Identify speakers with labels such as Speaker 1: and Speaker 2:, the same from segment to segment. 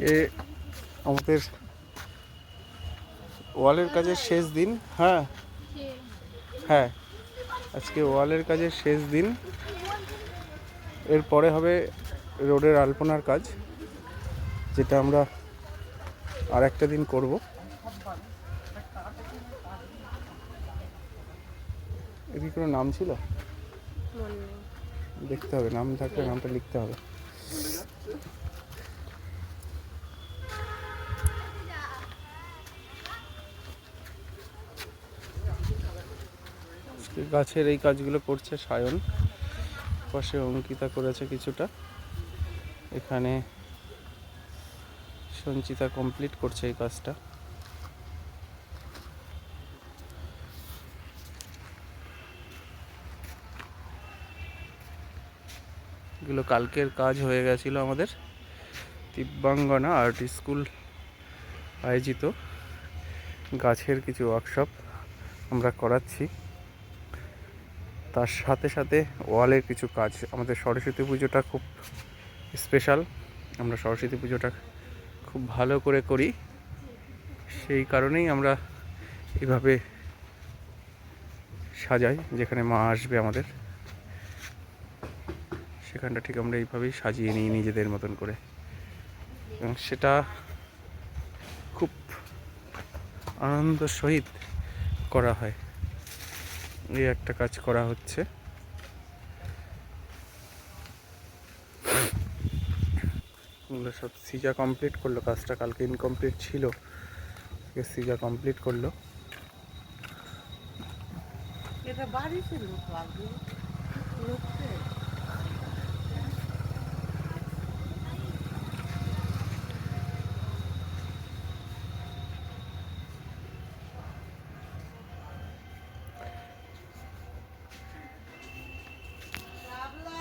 Speaker 1: আজকে আমাদের ওয়ালের কাজের শেষ দিন। হ্যাঁ হ্যাঁ, আজকে ওয়ালের কাজের শেষ দিন। এরপরে হবে রোডের আলপনার কাজ, যেটা আমরা আর একটা দিন করব। এর কোনো নাম ছিল? দেখতে হবে, নাম থাকলে নামটা লিখতে হবে। গাছের এই কাজগুলো করছে সায়ন, পাশে অঙ্কিতা করেছে কিছুটা, এখানে সঞ্চিতা কমপ্লিট করছে এই কাজটা। এগুলো কালকের কাজ হয়ে গেছিলো আমাদের দিব্যাঙ্গনা আর্ট স্কুল আয়োজিত গাছের কিছু ওয়ার্কশপ আমরা করাচ্ছি। তার সাথে সাথে ওয়ালের কিছু কাজ। আমাদের সরস্বতী পুজোটা খুব স্পেশাল, আমরা সরস্বতী পুজোটা খুব ভালো করে করি, সেই কারণেই আমরা এভাবে সাজাই। যেখানে মা আসবে আমাদের, সেখানটা ঠিক আমরা এইভাবেই সাজিয়ে নিই নিজেদের মতন করে, এবং সেটা খুব আনন্দ সহিত করা হয়। এই একটা কাজ করা হচ্ছে। এগুলো সব সিজা কমপ্লিট করলো, কাজটা কালকে ইনকমপ্লিট ছিল, সিজা কমপ্লিট করলো।
Speaker 2: এটা বাড়ি ছিল আগে লোককে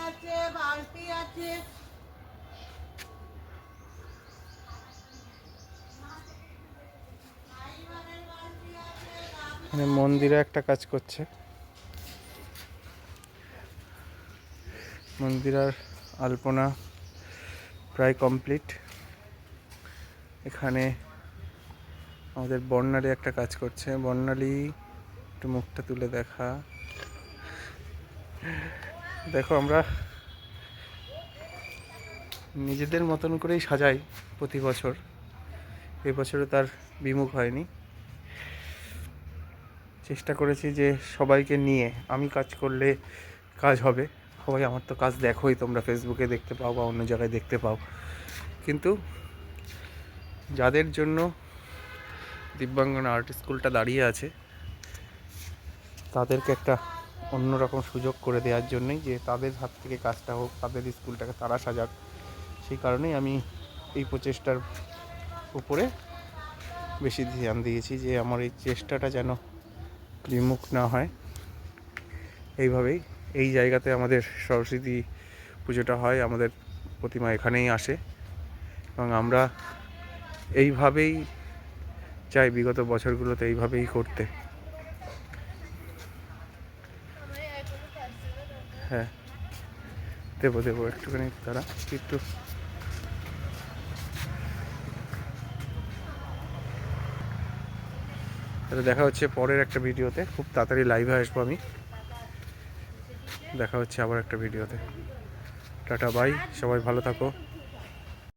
Speaker 2: আছে, বালতি আছে।
Speaker 1: এখানে মন্দিরে একটা কাজ করছে, মন্দিরের আলপনা প্রায় কমপ্লিট। এখানে আমাদের বর্ণালী একটা কাজ করছে। বর্ণালী, একটু মুখটা তুলে দেখা। দেখো, আমরা নিজেদের মতন করেই সাজাই প্রতি বছর, এবছরে তার বিমুখ হয়নি। চেষ্টা করেছি যে সবাইকে নিয়ে, আমি কাজ করলে কাজ হবে, সবাই আমার তো কাজ দেখোই, তোমরা ফেসবুকে দেখতে পাও বা অন্য জায়গায় দেখতে পাও, কিন্তু যাদের জন্য দিব্যাঙ্গনা আর্ট স্কুলটা দাঁড়িয়ে আছে তাদেরকে একটা অন্যরকম সুযোগ করে দেওয়ার জন্যই, যে তাদের হাত থেকে কাজটা হোক, তাদের স্কুলটাকে তারা সাজাক। সেই কারণেই আমি এই প্রচেষ্টার উপরে বেশি ধ্যান দিয়েছি, যে আমার এই চেষ্টাটা যেন বিমুখ না হয়। এইভাবেই এই জায়গাতে আমাদের সরস্বতী পুজোটা হয়, আমাদের প্রতিমা এখানেই আসে, এবং আমরা এইভাবেই চাই বিগত বছরগুলোতে এইভাবেই করতে। হ্যাঁ, দেবো একটুখানি, তারা একটু। তাহলে দেখা হচ্ছে পরের একটা ভিডিওতে, খুব তাড়াতাড়ি লাইভে আসবো আমি। দেখা হচ্ছে আবার একটা ভিডিওতে। টাটা, বাই, সবাই ভালো থাকো।